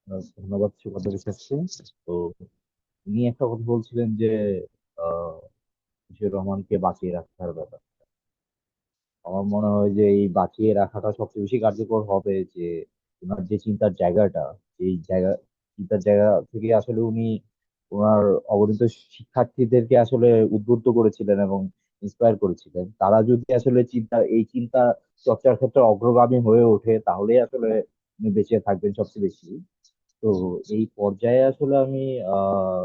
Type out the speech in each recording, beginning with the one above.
ধন্যবাদ সুকান্তের কাছে। তো উনি একটা কথা বলছিলেন যে আহ জিয়র রহমানকে বাঁচিয়ে রাখার ব্যাপার। আমার মনে হয় যে এই বাঁচিয়ে রাখাটা সবচেয়ে বেশি কার্যকর হবে যে ওনার যে চিন্তার জায়গাটা, এই জায়গা চিন্তার জায়গা থেকে আসলে উনি ওনার অবদানিত শিক্ষার্থীদেরকে আসলে উদ্বুদ্ধ করেছিলেন এবং ইন্সপায়ার করেছিলেন। তারা যদি আসলে চিন্তা চর্চার ক্ষেত্রে অগ্রগামী হয়ে ওঠে তাহলে আসলে উনি বেঁচে থাকবেন সবচেয়ে বেশি। তো এই পর্যায়ে আসলে আমি আহ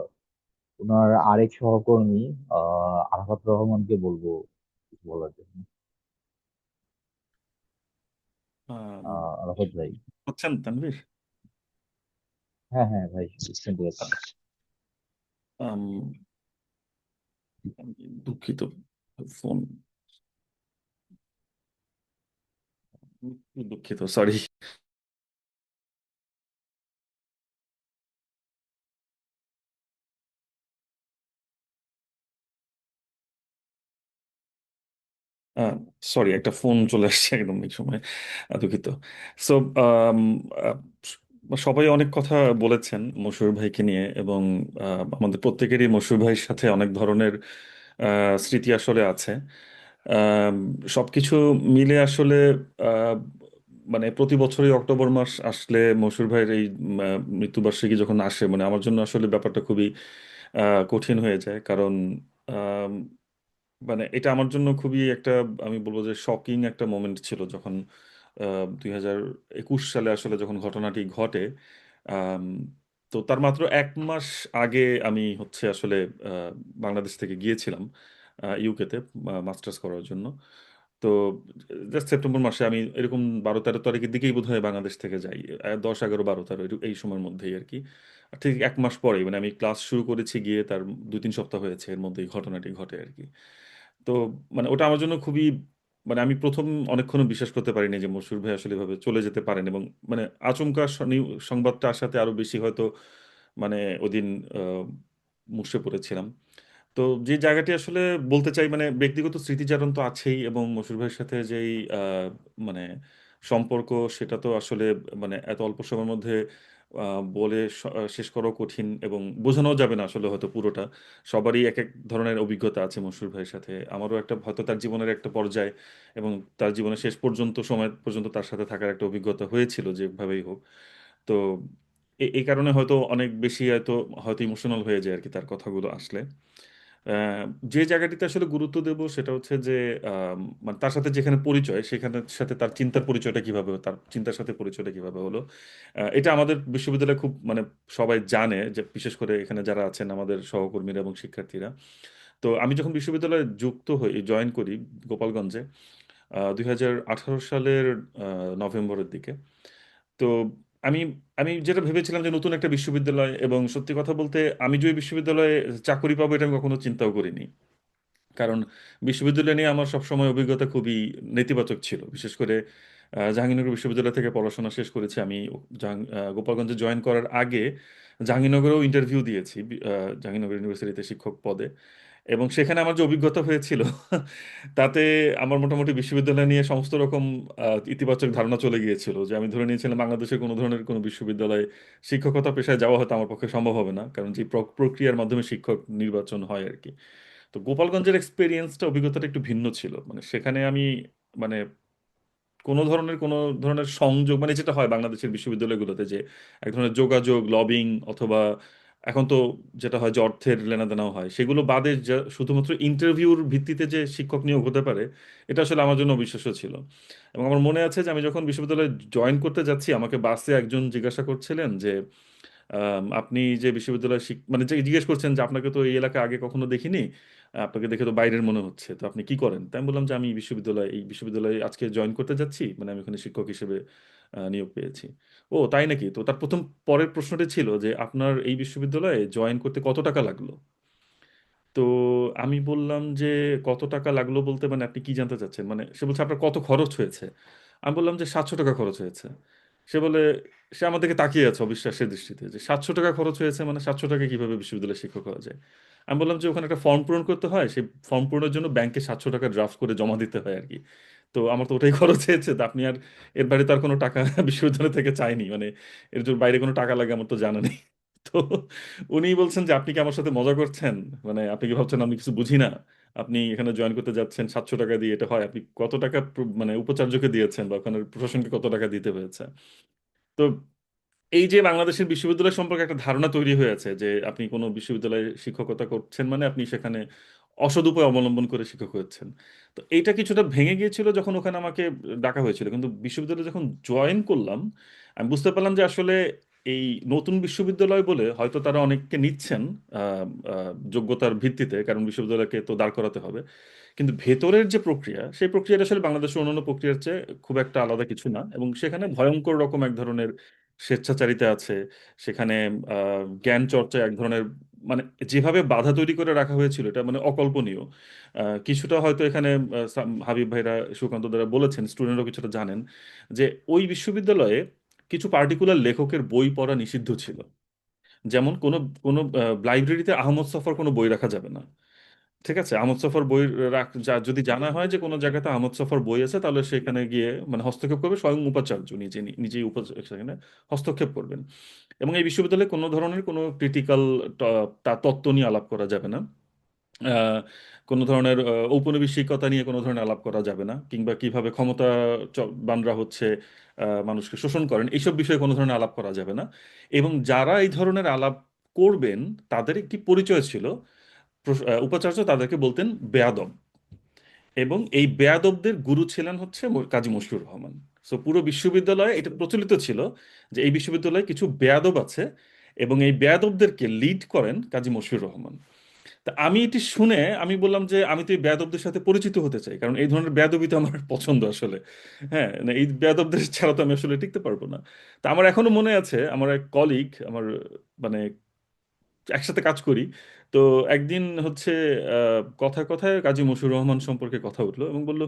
ওনার আরেক সহকর্মী আরাফাত রহমানকে বলবো কিছু বলার জন্য। আম, আরাফাত ভাই। হচ্ছেন তানভীর? হ্যাঁ হ্যাঁ ভাই, শুনতে পাচ্ছি। আচ্ছা। আম, আমি দুঃখিত, ফোন, দুঃখিত, সরি। সরি, একটা ফোন চলে আসছে একদম এই সময়। দুঃখিত। সো সবাই অনেক কথা বলেছেন মশহুর ভাইকে নিয়ে, এবং আমাদের প্রত্যেকেরই মশহুর ভাইয়ের সাথে অনেক ধরনের স্মৃতি আসলে আছে। আম, সবকিছু মিলে আসলে আহ, মানে প্রতি বছরই অক্টোবর মাস আসলে মশহুর ভাইয়ের এই মৃত্যুবার্ষিকী যখন আসে, মানে আমার জন্য আসলে ব্যাপারটা খুবই কঠিন হয়ে যায়। কারণ মানে এটা আমার জন্য খুবই একটা, আমি বলবো যে শকিং একটা মোমেন্ট ছিল যখন 2021 সালে আসলে যখন ঘটনাটি ঘটে। আম, তো তার মাত্র 1 মাস আগে আমি হচ্ছে আসলে আহ, বাংলাদেশ থেকে গিয়েছিলাম ইউকেতে মাস্টার্স করার জন্য। তো জাস্ট সেপ্টেম্বর মাসে আমি এরকম 12-13 তারিখের দিকেই বোধহয় বাংলাদেশ থেকে যাই। 10, 11, 12, 13 এই সময়ের মধ্যেই আর কি। আর ঠিক 1 মাস পরেই, মানে আমি ক্লাস শুরু করেছি গিয়ে তার 2-3 সপ্তাহ হয়েছে, এর মধ্যেই ঘটনাটি ঘটে আর কি। তো মানে ওটা আমার জন্য খুবই, মানে আমি প্রথম অনেকক্ষণ বিশ্বাস করতে পারিনি যে মশহুর ভাই আসলে এভাবে চলে যেতে পারেন, এবং মানে আচমকা সংবাদটা আসাতে আরো বেশি হয়তো মানে ওদিন আহ, মুষড়ে পড়েছিলাম। তো যে জায়গাটি আসলে বলতে চাই, মানে ব্যক্তিগত স্মৃতিচারণ তো আছেই, এবং মশহুর ভাইয়ের সাথে যেই মানে সম্পর্ক, সেটা তো আসলে মানে এত অল্প সময়ের মধ্যে বলে শেষ করাও কঠিন, এবং বোঝানো যাবে না আসলে হয়তো পুরোটা। সবারই এক এক ধরনের অভিজ্ঞতা আছে মশহুর ভাইয়ের সাথে। আমারও একটা হয়তো তার জীবনের একটা পর্যায়ে, এবং তার জীবনের শেষ পর্যন্ত সময় পর্যন্ত তার সাথে থাকার একটা অভিজ্ঞতা হয়েছিল যেভাবেই হোক। তো এই কারণে হয়তো অনেক বেশি হয়তো হয়তো ইমোশনাল হয়ে যায় আর কি তার কথাগুলো আসলে। আহ, যে জায়গাটিতে আসলে গুরুত্ব দেব সেটা হচ্ছে যে মানে তার সাথে যেখানে পরিচয়, সেখানে সাথে তার চিন্তার পরিচয়টা কিভাবে হলো, তার চিন্তার সাথে পরিচয়টা কিভাবে হলো। এটা আমাদের বিশ্ববিদ্যালয়ে খুব মানে সবাই জানে, যে বিশেষ করে এখানে যারা আছেন আমাদের সহকর্মীরা এবং শিক্ষার্থীরা। তো আমি যখন বিশ্ববিদ্যালয়ে যুক্ত হই, জয়েন করি গোপালগঞ্জে 2018 সালের নভেম্বরের দিকে। তো আমি আমি যেটা ভেবেছিলাম যে নতুন একটা বিশ্ববিদ্যালয়, এবং সত্যি কথা বলতে আমি যে ওই বিশ্ববিদ্যালয়ে চাকরি পাবো এটা আমি কখনো চিন্তাও করিনি। কারণ বিশ্ববিদ্যালয় নিয়ে আমার সবসময় অভিজ্ঞতা খুবই নেতিবাচক ছিল। বিশেষ করে জাহাঙ্গীরনগর বিশ্ববিদ্যালয় থেকে পড়াশোনা শেষ করেছি আমি। গোপালগঞ্জে জয়েন করার আগে জাহাঙ্গীরনগরেও ইন্টারভিউ দিয়েছি, জাহাঙ্গীরনগর ইউনিভার্সিটিতে শিক্ষক পদে। এবং সেখানে আমার যে অভিজ্ঞতা হয়েছিল তাতে আমার মোটামুটি বিশ্ববিদ্যালয় নিয়ে সমস্ত রকম ইতিবাচক ধারণা চলে গিয়েছিল, যে আমি ধরে নিয়েছিলাম বাংলাদেশের কোনো ধরনের কোনো বিশ্ববিদ্যালয়ে শিক্ষকতা পেশায় যাওয়া হয়তো আমার পক্ষে সম্ভব হবে না, কারণ যে প্রক্রিয়ার মাধ্যমে শিক্ষক নির্বাচন হয় আর কি। তো গোপালগঞ্জের এক্সপেরিয়েন্সটা, অভিজ্ঞতাটা একটু ভিন্ন ছিল। মানে সেখানে আমি মানে কোনো ধরনের সংযোগ, মানে যেটা হয় বাংলাদেশের বিশ্ববিদ্যালয়গুলোতে, যে এক ধরনের যোগাযোগ, লবিং, অথবা এখন তো যেটা হয় যে অর্থের লেনাদেনাও হয়, সেগুলো বাদে শুধুমাত্র ইন্টারভিউর ভিত্তিতে যে শিক্ষক নিয়োগ হতে পারে, এটা আসলে আমার জন্য অবিশ্বাস্য ছিল। এবং আমার মনে আছে যে আমি যখন বিশ্ববিদ্যালয়ে জয়েন করতে যাচ্ছি, আমাকে বাসে একজন জিজ্ঞাসা করছিলেন যে আপনি যে বিশ্ববিদ্যালয় মানে যে জিজ্ঞেস করছেন যে আপনাকে তো এই এলাকায় আগে কখনো দেখিনি, আপনাকে দেখে তো বাইরের মনে হচ্ছে, তো আপনি কি করেন? তাই আমি বললাম যে আমি এই বিশ্ববিদ্যালয়ে আজকে জয়েন করতে যাচ্ছি, মানে আমি ওখানে শিক্ষক হিসেবে নিয়োগ পেয়েছি। ও তাই নাকি? তো তার প্রথম পরের প্রশ্নটি ছিল যে আপনার এই বিশ্ববিদ্যালয়ে জয়েন করতে কত টাকা লাগলো। তো আমি বললাম যে কত টাকা লাগলো বলতে মানে আপনি কি জানতে চাচ্ছেন? মানে সে বলছে আপনার কত খরচ হয়েছে। আমি বললাম যে 700 টাকা খরচ হয়েছে। সে বলে, সে আমার দিকে তাকিয়ে আছে অবিশ্বাসের দৃষ্টিতে, যে 700 টাকা খরচ হয়েছে, মানে 700 টাকা কিভাবে বিশ্ববিদ্যালয়ের শিক্ষক হওয়া যায়। আমি বললাম যে ওখানে একটা ফর্ম পূরণ করতে হয়, সেই ফর্ম পূরণের জন্য ব্যাংকে 700 টাকা ড্রাফট করে জমা দিতে হয় আর কি। তো আমার তো ওটাই খরচ হয়েছে, তো আপনি আর এর বাইরে তো আর কোনো টাকা বিশ্ববিদ্যালয় থেকে চাইনি, মানে এর জন্য বাইরে কোনো টাকা লাগে আমার তো জানা নেই। তো উনি বলছেন যে আপনি কি আমার সাথে মজা করছেন, মানে আপনি কি ভাবছেন আমি কিছু বুঝি না? আপনি এখানে জয়েন করতে যাচ্ছেন 700 টাকা দিয়ে, এটা হয়? আপনি কত টাকা মানে উপাচার্যকে দিয়েছেন বা ওখানে প্রশাসনকে কত টাকা দিতে হয়েছে? তো এই যে বাংলাদেশের বিশ্ববিদ্যালয় সম্পর্কে একটা ধারণা তৈরি হয়েছে যে আপনি কোনো বিশ্ববিদ্যালয়ে শিক্ষকতা করছেন মানে আপনি সেখানে অসৎ উপায় অবলম্বন করে শিক্ষক হচ্ছেন। তো এইটা কিছুটা ভেঙে গিয়েছিল যখন ওখানে আমাকে ডাকা হয়েছিল, কিন্তু বিশ্ববিদ্যালয়ে যখন জয়েন করলাম আমি বুঝতে পারলাম যে আসলে এই নতুন বিশ্ববিদ্যালয় বলে হয়তো তারা অনেককে নিচ্ছেন যোগ্যতার ভিত্তিতে, কারণ বিশ্ববিদ্যালয়কে তো দাঁড় করাতে হবে, কিন্তু ভেতরের যে প্রক্রিয়া সেই প্রক্রিয়াটা আসলে বাংলাদেশের অন্যান্য প্রক্রিয়ার চেয়ে খুব একটা আলাদা কিছু না, এবং সেখানে ভয়ঙ্কর রকম এক ধরনের স্বেচ্ছাচারিতা আছে। সেখানে জ্ঞান চর্চায় এক ধরনের, মানে যেভাবে বাধা তৈরি করে রাখা হয়েছিল এটা মানে অকল্পনীয়। কিছুটা হয়তো এখানে হাবিব ভাইরা সুকান্ত দ্বারা বলেছেন, স্টুডেন্টরাও কিছুটা জানেন যে ওই বিশ্ববিদ্যালয়ে কিছু পার্টিকুলার লেখকের বই পড়া নিষিদ্ধ ছিল। যেমন কোনো কোনো লাইব্রেরিতে আহমদ ছফার কোনো বই রাখা যাবে না। ঠিক আছে, আহমদ ছফার বই যদি জানা হয় যে কোনো জায়গাতে আহমদ ছফার বই আছে, তাহলে সেখানে গিয়ে মানে হস্তক্ষেপ করবে স্বয়ং উপাচার্য নিজে, নিজেই সেখানে হস্তক্ষেপ করবেন। এবং এই বিশ্ববিদ্যালয়ে কোনো ধরনের কোনো ক্রিটিক্যাল তত্ত্ব নিয়ে আলাপ করা যাবে না। আহ, কোনো ধরনের ঔপনিবেশিকতা নিয়ে কোনো ধরনের আলাপ করা যাবে না, কিংবা কিভাবে ক্ষমতা বানরা হচ্ছে মানুষকে শোষণ করেন এইসব বিষয়ে কোনো ধরনের আলাপ করা যাবে না। এবং যারা এই ধরনের আলাপ করবেন তাদের একটি পরিচয় ছিল, উপাচার্য তাদেরকে বলতেন বেয়াদব। এবং এই বেয়াদবদের গুরু ছিলেন হচ্ছে কাজী মশিউর রহমান। সো পুরো বিশ্ববিদ্যালয়ে এটা প্রচলিত ছিল যে এই বিশ্ববিদ্যালয়ে কিছু বেয়াদব আছে, এবং এই বেয়াদবদেরকে লিড করেন কাজী মশিউর রহমান। তা আমি এটি শুনে আমি বললাম যে আমি তো এই বেয়াদবদের সাথে পরিচিত হতে চাই, কারণ এই ধরনের বেয়াদবি তো আমার পছন্দ আসলে। হ্যাঁ, না এই বেয়াদবদের ছাড়া তো আমি আসলে টিকতে পারবো না। তা আমার এখনো মনে আছে, আমার এক কলিগ, আমার মানে একসাথে কাজ করি, তো একদিন হচ্ছে কথায় কথায় কাজী মশিউর রহমান সম্পর্কে কথা উঠলো এবং বলল,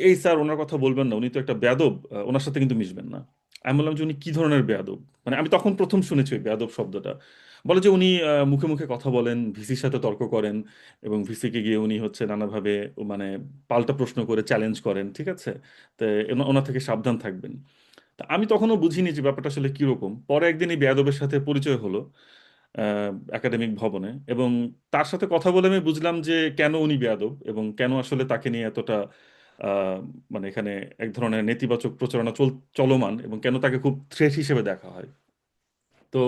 এই স্যার ওনার কথা বলবেন না, উনি তো একটা বেয়াদব, ওনার সাথে কিন্তু মিশবেন না। আমি বললাম যে উনি কি ধরনের বেয়াদব, মানে আমি তখন প্রথম শুনেছি ওই বেয়াদব শব্দটা। বলে যে উনি মুখে মুখে কথা বলেন, ভিসির সাথে তর্ক করেন, এবং ভিসিকে গিয়ে উনি হচ্ছে নানাভাবে মানে পাল্টা প্রশ্ন করে চ্যালেঞ্জ করেন, ঠিক আছে? তো ওনার থেকে সাবধান থাকবেন। তা আমি তখনও বুঝিনি যে ব্যাপারটা আসলে কিরকম। পরে একদিন এই বেয়াদবের সাথে পরিচয় হলো একাডেমিক ভবনে, এবং তার সাথে কথা বলে আমি বুঝলাম যে কেন উনি বেয়াদব, এবং কেন আসলে তাকে নিয়ে এতটা আহ, মানে এখানে এক ধরনের নেতিবাচক প্রচারণা চলমান, এবং কেন তাকে খুব থ্রেট হিসেবে দেখা হয়। তো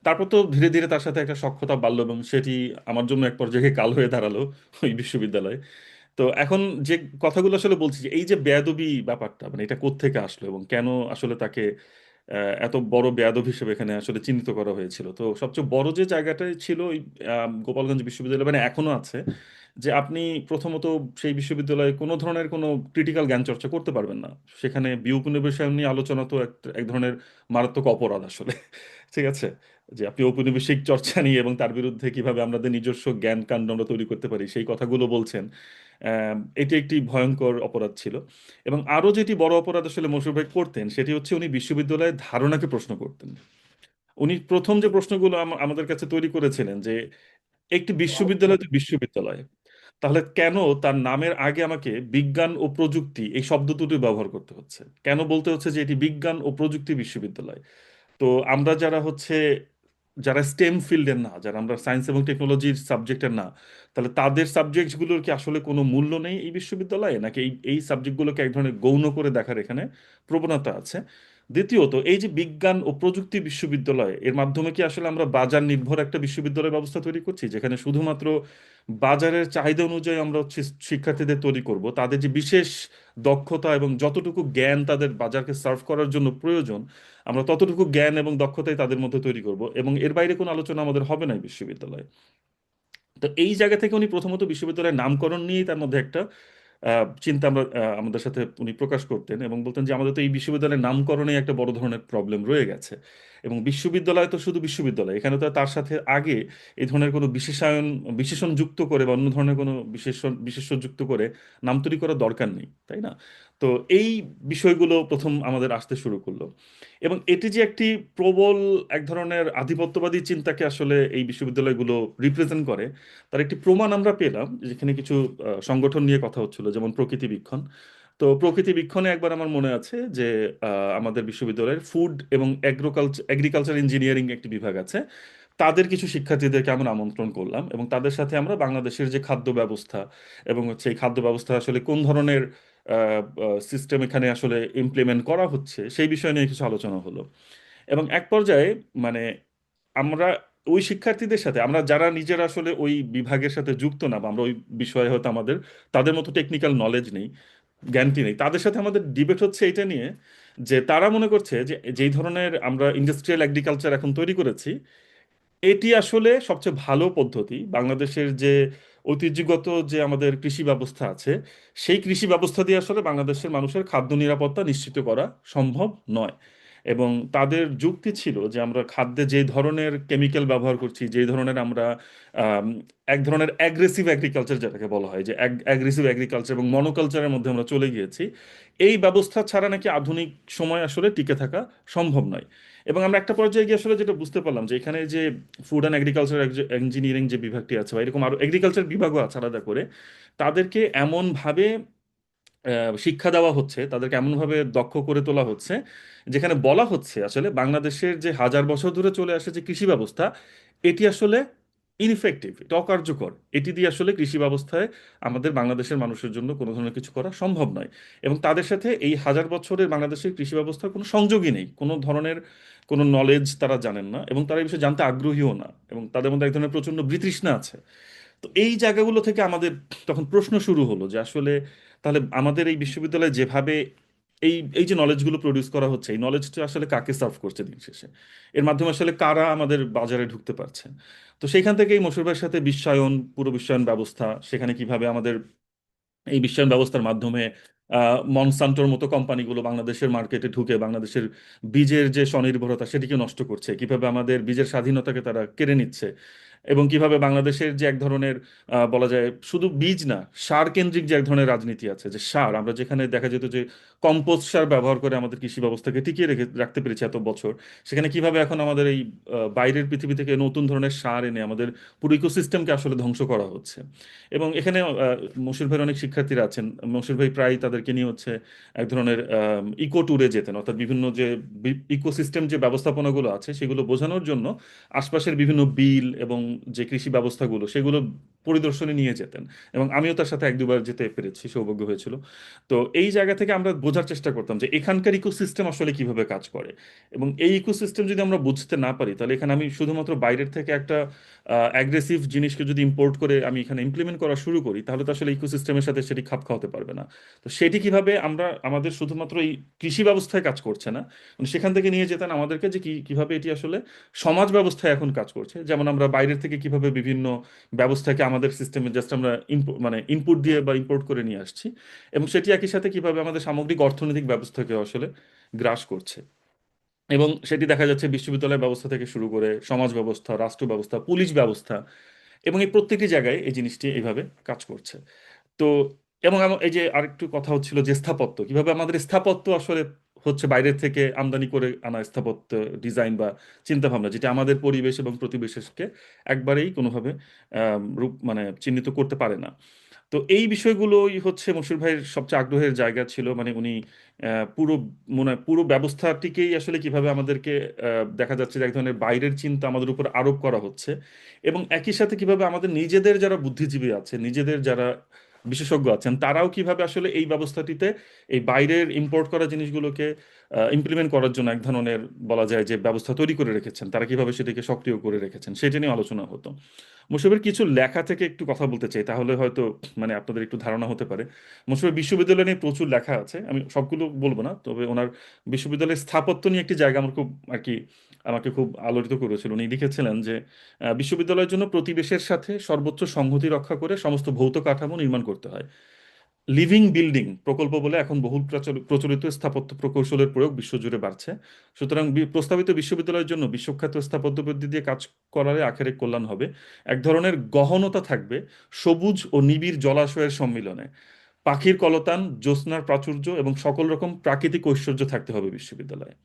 তারপর তো ধীরে ধীরে তার সাথে একটা সখ্যতা বাড়লো, এবং সেটি আমার জন্য এক পর্যায়ে কাল হয়ে দাঁড়ালো ওই বিশ্ববিদ্যালয়ে। তো এখন যে কথাগুলো আসলে বলছি, যে এই যে বেয়াদবি ব্যাপারটা মানে এটা কোত্থেকে আসলো এবং কেন আসলে তাকে এত বড় বেয়াদব হিসেবে এখানে আসলে চিহ্নিত করা হয়েছিল। তো সবচেয়ে বড় যে জায়গাটাই ছিল ওই গোপালগঞ্জ বিশ্ববিদ্যালয়, মানে এখনো আছে, যে আপনি প্রথমত সেই বিশ্ববিদ্যালয়ে কোনো ধরনের কোনো ক্রিটিক্যাল জ্ঞান চর্চা করতে পারবেন না। সেখানে বিউপনিবেশ নিয়ে আলোচনা তো এক ধরনের মারাত্মক অপরাধ আসলে। ঠিক আছে, যে আপনি ঔপনিবেশিক চর্চা নিয়ে এবং তার বিরুদ্ধে কিভাবে আমাদের নিজস্ব জ্ঞান কাণ্ড আমরা তৈরি করতে পারি সেই কথাগুলো বলছেন, এটি একটি ভয়ঙ্কর অপরাধ ছিল। এবং আরো যেটি বড় অপরাধ আসলে মশিউর ভাই করতেন সেটি হচ্ছে উনি বিশ্ববিদ্যালয়ের ধারণাকে প্রশ্ন করতেন। উনি প্রথম যে প্রশ্নগুলো আমাদের কাছে তৈরি করেছিলেন যে একটি বিশ্ববিদ্যালয় তো বিশ্ববিদ্যালয়, তাহলে কেন তার নামের আগে আমাকে বিজ্ঞান ও প্রযুক্তি এই শব্দ দুটো ব্যবহার করতে হচ্ছে? কেন বলতে হচ্ছে যে এটি বিজ্ঞান ও প্রযুক্তি বিশ্ববিদ্যালয়? তো আমরা যারা হচ্ছে যারা স্টেম ফিল্ডের না, যারা আমরা সায়েন্স এবং টেকনোলজির সাবজেক্টের না, তাহলে তাদের সাবজেক্টগুলোর কি আসলে কোনো মূল্য নেই এই বিশ্ববিদ্যালয়ে, নাকি এই এই সাবজেক্টগুলোকে এক ধরনের গৌণ করে দেখার এখানে প্রবণতা আছে? দ্বিতীয়ত, এই যে বিজ্ঞান ও প্রযুক্তি বিশ্ববিদ্যালয়, এর মাধ্যমে কি আসলে আমরা বাজার নির্ভর একটা বিশ্ববিদ্যালয় ব্যবস্থা তৈরি করছি, যেখানে শুধুমাত্র বাজারের চাহিদা অনুযায়ী আমরা হচ্ছে শিক্ষার্থীদের তৈরি করব, তাদের যে বিশেষ দক্ষতা এবং যতটুকু জ্ঞান তাদের বাজারকে সার্ভ করার জন্য প্রয়োজন আমরা ততটুকু জ্ঞান এবং দক্ষতাই তাদের মধ্যে তৈরি করব, এবং এর বাইরে কোনো আলোচনা আমাদের হবে না এই বিশ্ববিদ্যালয়ে? তো এই জায়গা থেকে উনি প্রথমত বিশ্ববিদ্যালয়ের নামকরণ নিয়েই তার মধ্যে একটা চিন্তা আমরা আমাদের সাথে উনি প্রকাশ করতেন, এবং বলতেন যে আমাদের তো এই বিশ্ববিদ্যালয়ের নামকরণে একটা বড় ধরনের প্রবলেম রয়ে গেছে, এবং বিশ্ববিদ্যালয় তো শুধু বিশ্ববিদ্যালয়, এখানে তো তার সাথে আগে এই ধরনের কোনো বিশেষণ যুক্ত করে বা অন্য ধরনের কোনো বিশেষ্য যুক্ত করে নাম তৈরি করার দরকার নেই, তাই না? তো এই বিষয়গুলো প্রথম আমাদের আসতে শুরু করলো, এবং এটি যে একটি প্রবল এক ধরনের আধিপত্যবাদী চিন্তাকে আসলে এই বিশ্ববিদ্যালয়গুলো রিপ্রেজেন্ট করে তার একটি প্রমাণ আমরা পেলাম, যেখানে কিছু সংগঠন নিয়ে কথা হচ্ছিল, যেমন প্রকৃতি বীক্ষণ। তো প্রকৃতি বীক্ষণে একবার আমার মনে আছে যে আমাদের বিশ্ববিদ্যালয়ের ফুড এবং এগ্রিকালচার ইঞ্জিনিয়ারিং একটি বিভাগ আছে, তাদের কিছু শিক্ষার্থীদেরকে আমরা আমন্ত্রণ করলাম এবং তাদের সাথে আমরা বাংলাদেশের যে খাদ্য ব্যবস্থা এবং হচ্ছে এই খাদ্য ব্যবস্থা আসলে কোন ধরনের সিস্টেম এখানে আসলে ইমপ্লিমেন্ট করা হচ্ছে সেই বিষয় নিয়ে কিছু আলোচনা হলো। এবং এক পর্যায়ে মানে আমরা ওই শিক্ষার্থীদের সাথে, আমরা যারা নিজেরা আসলে ওই বিভাগের সাথে যুক্ত না বা আমরা ওই বিষয়ে হয়তো আমাদের তাদের মতো টেকনিক্যাল নলেজ নেই, জ্ঞানটি নেই, তাদের সাথে আমাদের ডিবেট হচ্ছে এটা নিয়ে যে তারা মনে করছে যে যেই ধরনের আমরা ইন্ডাস্ট্রিয়াল এগ্রিকালচার এখন তৈরি করেছি, এটি আসলে সবচেয়ে ভালো পদ্ধতি। বাংলাদেশের যে ঐতিহ্যগত যে আমাদের কৃষি ব্যবস্থা আছে, সেই কৃষি ব্যবস্থা দিয়ে আসলে বাংলাদেশের মানুষের খাদ্য নিরাপত্তা নিশ্চিত করা সম্ভব নয়। এবং তাদের যুক্তি ছিল যে আমরা খাদ্যে যে ধরনের কেমিক্যাল ব্যবহার করছি, যে ধরনের আমরা আম, এক ধরনের অ্যাগ্রেসিভ এগ্রিকালচার যেটাকে বলা হয়, যে অ্যাগ্রেসিভ এগ্রিকালচার এবং মনোকালচারের মধ্যে আমরা চলে গিয়েছি, এই ব্যবস্থা ছাড়া নাকি আধুনিক সময় আসলে টিকে থাকা সম্ভব নয়। এবং আমরা একটা পর্যায়ে গিয়ে আসলে যেটা বুঝতে পারলাম যে এখানে যে ফুড অ্যান্ড এগ্রিকালচার ইঞ্জিনিয়ারিং যে বিভাগটি আছে বা এরকম আরো এগ্রিকালচার বিভাগও আছে আলাদা করে, তাদেরকে এমনভাবে শিক্ষা দেওয়া হচ্ছে, তাদেরকে এমনভাবে দক্ষ করে তোলা হচ্ছে, যেখানে বলা হচ্ছে আসলে বাংলাদেশের যে হাজার বছর ধরে চলে আসে যে কৃষি ব্যবস্থা, এটি আসলে ইনইফেক্টিভ, এটা অকার্যকর, এটি দিয়ে আসলে কৃষি ব্যবস্থায় আমাদের বাংলাদেশের মানুষের জন্য কোনো ধরনের কিছু করা সম্ভব নয়। এবং তাদের সাথে এই হাজার বছরের বাংলাদেশের কৃষি ব্যবস্থার কোনো সংযোগই নেই, কোনো ধরনের কোনো নলেজ তারা জানেন না এবং তারা এই বিষয়ে জানতে আগ্রহীও না, এবং তাদের মধ্যে এক ধরনের প্রচন্ড বিতৃষ্ণা আছে। তো এই জায়গাগুলো থেকে আমাদের তখন প্রশ্ন শুরু হলো যে আসলে তাহলে আমাদের এই বিশ্ববিদ্যালয়ে যেভাবে এই এই যে নলেজগুলো প্রডিউস করা হচ্ছে, এই নলেজটা আসলে কাকে সার্ভ করছে দিন শেষে, এর মাধ্যমে আসলে কারা আমাদের বাজারে ঢুকতে পারছে। তো সেইখান থেকে এই মশিউর ভাইয়ের সাথে বিশ্বায়ন, পুরো বিশ্বায়ন ব্যবস্থা, সেখানে কিভাবে আমাদের এই বিশ্বায়ন ব্যবস্থার মাধ্যমে মনসান্টোর মতো কোম্পানিগুলো বাংলাদেশের মার্কেটে ঢুকে বাংলাদেশের বীজের যে স্বনির্ভরতা সেটিকে নষ্ট করছে, কিভাবে আমাদের বীজের স্বাধীনতাকে তারা কেড়ে নিচ্ছে, এবং কিভাবে বাংলাদেশের যে এক ধরনের বলা যায় শুধু বীজ না, সার কেন্দ্রিক যে এক ধরনের রাজনীতি আছে, যে সার আমরা যেখানে দেখা যেত যে কম্পোস্ট সার ব্যবহার করে আমাদের কৃষি ব্যবস্থাকে টিকিয়ে রাখতে পেরেছি এত বছর, সেখানে কিভাবে এখন আমাদের এই বাইরের পৃথিবী থেকে নতুন ধরনের সার এনে আমাদের পুরো ইকোসিস্টেমকে আসলে ধ্বংস করা হচ্ছে। এবং এখানে মশির ভাইয়ের অনেক শিক্ষার্থীরা আছেন, মশির ভাই প্রায় তাদেরকে নিয়ে হচ্ছে এক ধরনের ইকো ট্যুরে যেতেন, অর্থাৎ বিভিন্ন যে ইকোসিস্টেম যে ব্যবস্থাপনাগুলো আছে সেগুলো বোঝানোর জন্য আশপাশের বিভিন্ন বিল এবং যে কৃষি ব্যবস্থাগুলো সেগুলো পরিদর্শনে নিয়ে যেতেন। এবং আমিও তার সাথে এক দুবার যেতে পেরেছি, সৌভাগ্য হয়েছিল। তো এই জায়গা থেকে আমরা বোঝার চেষ্টা করতাম যে এখানকার ইকোসিস্টেম আসলে কিভাবে কাজ করে। এবং এই ইকোসিস্টেম যদি আমরা বুঝতে না পারি, তাহলে এখানে আমি শুধুমাত্র বাইরের থেকে একটা অ্যাগ্রেসিভ জিনিসকে যদি ইম্পোর্ট করে আমি এখানে ইমপ্লিমেন্ট করা শুরু করি, তাহলে তো আসলে ইকোসিস্টেমের সাথে সেটি খাপ খাওয়াতে পারবে না। তো সেটি কিভাবে আমরা আমাদের শুধুমাত্র এই কৃষি ব্যবস্থায় কাজ করছে না, মানে সেখান থেকে নিয়ে যেতেন আমাদেরকে যে কিভাবে এটি আসলে সমাজ ব্যবস্থায় এখন কাজ করছে। যেমন আমরা বাইরের থেকে কিভাবে বিভিন্ন ব্যবস্থাকে আমাদের সিস্টেমে জাস্ট আমরা মানে ইনপুট দিয়ে বা ইম্পোর্ট করে নিয়ে আসছি, এবং সেটি একই সাথে কিভাবে আমাদের সামগ্রিক অর্থনৈতিক ব্যবস্থাকে আসলে গ্রাস করছে। এবং সেটি দেখা যাচ্ছে বিশ্ববিদ্যালয় ব্যবস্থা থেকে শুরু করে সমাজ ব্যবস্থা, রাষ্ট্র ব্যবস্থা, পুলিশ ব্যবস্থা, এবং এই প্রত্যেকটি জায়গায় এই জিনিসটি এইভাবে কাজ করছে। তো এবং এই যে আরেকটু কথা হচ্ছিল যে স্থাপত্য, কিভাবে আমাদের স্থাপত্য আসলে হচ্ছে বাইরের থেকে আমদানি করে আনা স্থাপত্য ডিজাইন বা চিন্তা ভাবনা, যেটা আমাদের পরিবেশ এবং প্রতিবেশকে একবারেই কোনোভাবে রূপ মানে চিহ্নিত করতে পারে না। তো এই বিষয়গুলোই হচ্ছে মশিউর ভাইয়ের সবচেয়ে আগ্রহের জায়গা ছিল। মানে উনি পুরো মনে হয় পুরো ব্যবস্থাটিকেই আসলে কিভাবে আমাদেরকে দেখা যাচ্ছে যে এক ধরনের বাইরের চিন্তা আমাদের উপর আরোপ করা হচ্ছে, এবং একই সাথে কিভাবে আমাদের নিজেদের যারা বুদ্ধিজীবী আছে, নিজেদের যারা বিশেষজ্ঞ আছেন, তারাও কিভাবে আসলে এই ব্যবস্থাটিতে এই বাইরের ইম্পোর্ট করা জিনিসগুলোকে ইমপ্লিমেন্ট করার জন্য এক ধরনের বলা যায় যে ব্যবস্থা তৈরি করে রেখেছেন, তারা কিভাবে সেটাকে সক্রিয় করে রেখেছেন সেটা নিয়ে আলোচনা হতো। মুশারফের কিছু লেখা থেকে একটু কথা বলতে চাই, তাহলে হয়তো মানে আপনাদের একটু ধারণা হতে পারে। মুশারফ বিশ্ববিদ্যালয় নিয়ে প্রচুর লেখা আছে, আমি সবগুলো বলবো না, তবে ওনার বিশ্ববিদ্যালয়ের স্থাপত্য নিয়ে একটি জায়গা আমার খুব আর কি আমাকে খুব আলোড়িত করেছিল। উনি লিখেছিলেন যে বিশ্ববিদ্যালয়ের জন্য প্রতিবেশের সাথে সর্বোচ্চ সংহতি রক্ষা করে সমস্ত ভৌত কাঠামো নির্মাণ করতে হয়। লিভিং বিল্ডিং প্রকল্প বলে এখন বহুল প্রচলিত স্থাপত্য প্রকৌশলের প্রয়োগ বিশ্বজুড়ে বাড়ছে। সুতরাং প্রস্তাবিত বিশ্ববিদ্যালয়ের জন্য বিশ্বখ্যাত স্থাপত্যবিদ্যা দিয়ে কাজ করারে আখেরে কল্যাণ হবে। এক ধরনের গহনতা থাকবে সবুজ ও নিবিড় জলাশয়ের সম্মিলনে, পাখির কলতান, জ্যোৎস্নার প্রাচুর্য এবং সকল রকম প্রাকৃতিক ঐশ্বর্য থাকতে হবে বিশ্ববিদ্যালয়ে।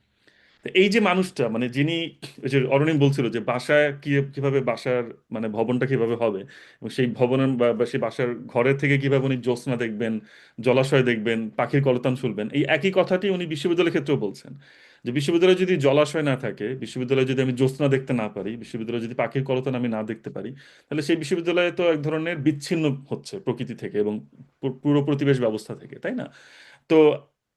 তো এই যে মানুষটা মানে যিনি, ওই যে অরণিম বলছিল যে বাসায় কিভাবে বাসার মানে ভবনটা কিভাবে হবে, এবং সেই ভবনের বা সেই বাসার ঘরের থেকে কিভাবে উনি জ্যোৎস্না দেখবেন, জলাশয় দেখবেন, পাখির কলতান শুনবেন, এই একই কথাটি উনি বিশ্ববিদ্যালয়ের ক্ষেত্রেও বলছেন। যে বিশ্ববিদ্যালয়ে যদি জলাশয় না থাকে, বিশ্ববিদ্যালয়ে যদি আমি জ্যোৎস্না দেখতে না পারি, বিশ্ববিদ্যালয়ে যদি পাখির কলতান আমি না দেখতে পারি, তাহলে সেই বিশ্ববিদ্যালয়ে তো এক ধরনের বিচ্ছিন্ন হচ্ছে প্রকৃতি থেকে এবং পুরো পরিবেশ ব্যবস্থা থেকে, তাই না? তো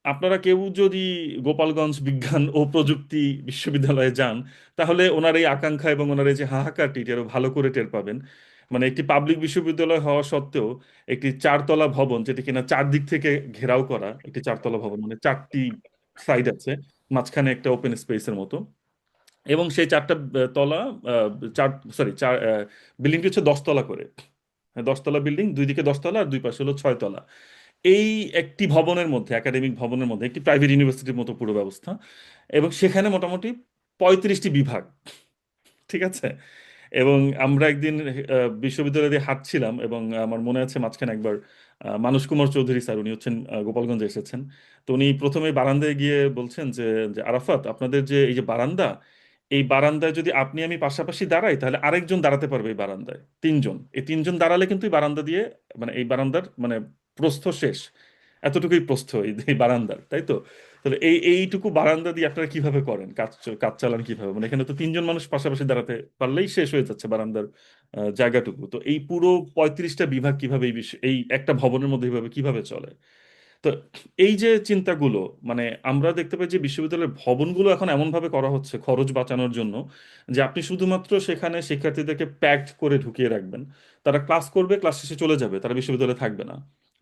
আপনারা কেউ যদি গোপালগঞ্জ বিজ্ঞান ও প্রযুক্তি বিশ্ববিদ্যালয়ে যান, তাহলে ওনার এই আকাঙ্ক্ষা এবং ওনার এই যে হাহাকারটি এটা আরো ভালো করে টের পাবেন। মানে একটি পাবলিক বিশ্ববিদ্যালয় হওয়া সত্ত্বেও একটি চারতলা ভবন, যেটি কিনা চারদিক থেকে ঘেরাও করা একটি চারতলা ভবন, মানে চারটি সাইড আছে, মাঝখানে একটা ওপেন স্পেসের মতো, এবং সেই চারটা তলা, আহ, চার সরি চার বিল্ডিংটি হচ্ছে 10 তলা করে। হ্যাঁ, 10 তলা বিল্ডিং, দুই দিকে 10 তলা আর দুই পাশে হলো 6 তলা। এই একটি ভবনের মধ্যে, একাডেমিক ভবনের মধ্যে, একটি প্রাইভেট ইউনিভার্সিটির মতো পুরো ব্যবস্থা, এবং সেখানে মোটামুটি 35টি বিভাগ, ঠিক আছে? এবং আমরা একদিন বিশ্ববিদ্যালয়ে দিয়ে হাঁটছিলাম, এবং আমার মনে আছে মাঝখানে একবার মানস কুমার চৌধুরী স্যার, উনি হচ্ছেন গোপালগঞ্জে এসেছেন। তো উনি প্রথমে বারান্দায় গিয়ে বলছেন যে যে আরাফাত, আপনাদের যে এই যে বারান্দা, এই বারান্দায় যদি আপনি আমি পাশাপাশি দাঁড়াই, তাহলে আরেকজন দাঁড়াতে পারবে এই বারান্দায়, তিনজন, এই তিনজন দাঁড়ালে কিন্তু এই বারান্দা দিয়ে, মানে এই বারান্দার মানে প্রস্থ শেষ, এতটুকুই প্রস্থ এই বারান্দার, তাই তো? তাহলে এইটুকু বারান্দা দিয়ে আপনারা কিভাবে করেন কাজ, কাজ চালান কিভাবে? মানে এখানে তো তিনজন মানুষ পাশাপাশি দাঁড়াতে পারলেই শেষ হয়ে যাচ্ছে বারান্দার জায়গাটুকু। তো এই পুরো 35টা বিভাগ কিভাবে এই একটা ভবনের মধ্যে এইভাবে কিভাবে চলে? তো এই যে চিন্তাগুলো, মানে আমরা দেখতে পাই যে বিশ্ববিদ্যালয়ের ভবনগুলো এখন এমনভাবে করা হচ্ছে খরচ বাঁচানোর জন্য, যে আপনি শুধুমাত্র সেখানে শিক্ষার্থীদেরকে প্যাকড করে ঢুকিয়ে রাখবেন, তারা ক্লাস করবে, ক্লাস শেষে চলে যাবে, তারা বিশ্ববিদ্যালয়ে থাকবে না।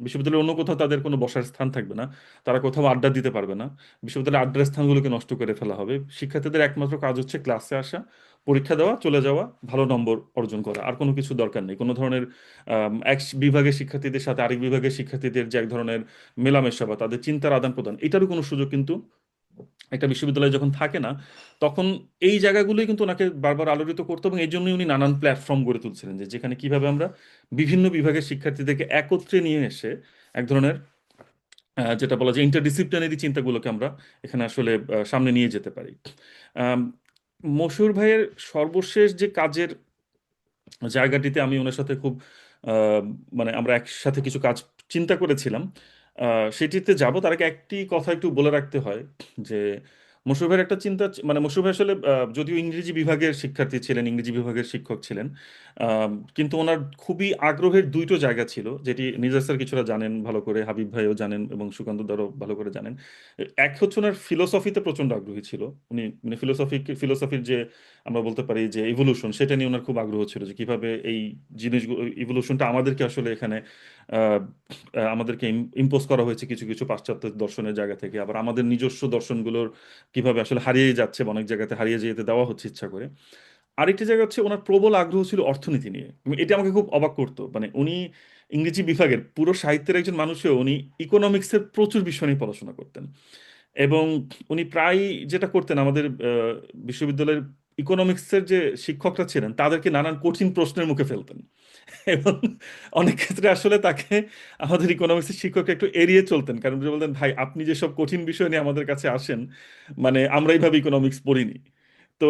বিশ্ববিদ্যালয়ে অন্য কোথাও তাদের কোনো বসার স্থান থাকবে না, তারা কোথাও আড্ডা দিতে পারবে না। বিশ্ববিদ্যালয়ের আড্ডার স্থানগুলোকে নষ্ট করে ফেলা হবে। শিক্ষার্থীদের একমাত্র কাজ হচ্ছে ক্লাসে আসা, পরীক্ষা দেওয়া, চলে যাওয়া, ভালো নম্বর অর্জন করা, আর কোনো কিছু দরকার নেই। কোনো ধরনের এক বিভাগের শিক্ষার্থীদের সাথে আরেক বিভাগের শিক্ষার্থীদের যে এক ধরনের মেলামেশা বা তাদের চিন্তার আদান প্রদান, এটারও কোনো সুযোগ কিন্তু একটা বিশ্ববিদ্যালয়ে যখন থাকে না, তখন এই জায়গাগুলোই কিন্তু ওনাকে বারবার আলোড়িত করতো, এবং এই জন্যই উনি নানান প্ল্যাটফর্ম গড়ে তুলছিলেন, যে যেখানে কিভাবে আমরা বিভিন্ন বিভাগের শিক্ষার্থীদেরকে একত্রে নিয়ে এসে এক ধরনের যেটা বলা যায় ইন্টারডিসিপ্লিনারি চিন্তাগুলোকে আমরা এখানে আসলে সামনে নিয়ে যেতে পারি। আম, মশহুর ভাইয়ের সর্বশেষ যে কাজের জায়গাটিতে আমি ওনার সাথে খুব আহ, মানে আমরা একসাথে কিছু কাজ চিন্তা করেছিলাম, সেটিতে যাব তার আগে একটি কথা একটু বলে রাখতে হয়, যে মশহুর ভাইয়ের একটা চিন্তা মানে মশহুর ভাই আসলে যদিও ইংরেজি বিভাগের শিক্ষার্থী ছিলেন, ইংরেজি বিভাগের শিক্ষক ছিলেন, কিন্তু ওনার খুবই আগ্রহের দুইটো জায়গা ছিল, যেটি নিজার স্যার কিছুটা জানেন ভালো করে, হাবিব ভাইও জানেন, এবং সুকান্ত দারও ভালো করে জানেন। এক হচ্ছে ওনার ফিলোসফিতে প্রচন্ড আগ্রহী ছিল। উনি মানে ফিলোসফির যে আমরা বলতে পারি যে ইভলিউশন, সেটা নিয়ে ওনার খুব আগ্রহ ছিল, যে কিভাবে এই জিনিসগুলো, ইভলিউশনটা আমাদেরকে আসলে এখানে আহ, আমাদেরকে ইম্পোজ করা হয়েছে কিছু কিছু পাশ্চাত্য দর্শনের জায়গা থেকে, আবার আমাদের নিজস্ব দর্শনগুলোর কিভাবে আসলে হারিয়ে যাচ্ছে বা অনেক জায়গাতে হারিয়ে যেতে দেওয়া হচ্ছে ইচ্ছা করে। আরেকটি জায়গা হচ্ছে ওনার প্রবল আগ্রহ ছিল অর্থনীতি নিয়ে, এবং এটা আমাকে খুব অবাক করতো। মানে উনি ইংরেজি বিভাগের পুরো সাহিত্যের একজন মানুষও উনি ইকোনমিক্সের প্রচুর বিষয় নিয়ে পড়াশোনা করতেন, এবং উনি প্রায় যেটা করতেন, আমাদের বিশ্ববিদ্যালয়ের ইকোনমিক্সের যে শিক্ষকরা ছিলেন তাদেরকে নানান কঠিন প্রশ্নের মুখে ফেলতেন। এবং অনেক ক্ষেত্রে আসলে তাকে আমাদের ইকোনমিক্সের শিক্ষক একটু এড়িয়ে চলতেন, কারণ উনি বলতেন, ভাই আপনি যেসব কঠিন বিষয় নিয়ে আমাদের কাছে আসেন, মানে আমরা এইভাবে ইকোনমিক্স পড়িনি। তো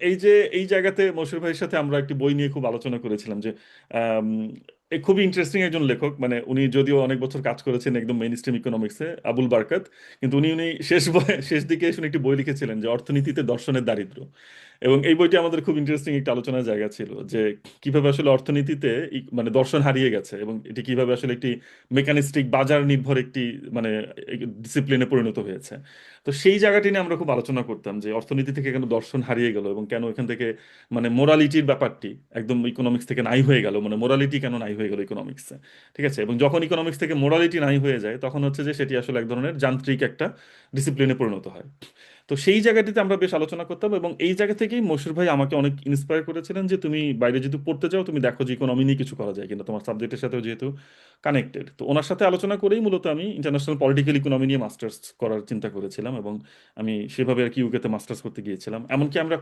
এই যে এই জায়গাতে মশিউর ভাইয়ের সাথে আমরা একটি বই নিয়ে খুব আলোচনা করেছিলাম, যে আম, এ খুবই ইন্টারেস্টিং একজন লেখক, মানে উনি যদিও অনেক বছর কাজ করেছেন একদম মেইন স্ট্রিম ইকোনমিক্সে, আবুল বারকাত, কিন্তু উনি উনি শেষ দিকে এসে উনি একটি বই লিখেছিলেন যে অর্থনীতিতে দর্শনের দারিদ্র্য। এবং এই বইটি আমাদের খুব ইন্টারেস্টিং একটা আলোচনার জায়গা ছিল, যে কিভাবে আসলে অর্থনীতিতে মানে দর্শন হারিয়ে গেছে, এবং এটি কিভাবে আসলে একটি মেকানিস্টিক বাজার নির্ভর একটি মানে ডিসিপ্লিনে পরিণত হয়েছে। তো সেই জায়গাটি নিয়ে আমরা খুব আলোচনা করতাম, যে অর্থনীতি থেকে কেন দর্শন হারিয়ে গেল, এবং কেন এখান থেকে মানে মোরালিটির ব্যাপারটি একদম ইকোনমিক্স থেকে নাই হয়ে গেল, মানে মোরালিটি কেন নাই হয়ে গেল ইকোনমিক্সে। ঠিক আছে, এবং যখন ইকোনমিক্স থেকে মোরালিটি নাই হয়ে যায়, তখন হচ্ছে যে সেটি আসলে এক ধরনের যান্ত্রিক একটা ডিসিপ্লিনে পরিণত হয়। তো সেই জায়গাটিতে আমরা বেশ আলোচনা করতাম, এবং এই জায়গা থেকেই মশিউর ভাই আমাকে অনেক ইন্সপায়ার করেছিলেন, যে তুমি বাইরে যেহেতু পড়তে যাও, তুমি দেখো যে ইকোনমি নিয়ে কিছু করা যায় কিনা, তোমার সাবজেক্টের সাথেও যেহেতু কানেক্টেড। তো ওনার সাথে আলোচনা করেই মূলত আমি ইন্টারন্যাশনাল পলিটিক্যাল ইকোনমি নিয়ে মাস্টার্স করার চিন্তা করেছিলাম, এবং আমি সেভাবে আর কি ইউকেতে মাস্টার্স করতে গিয়েছিলাম। এমনকি আমরা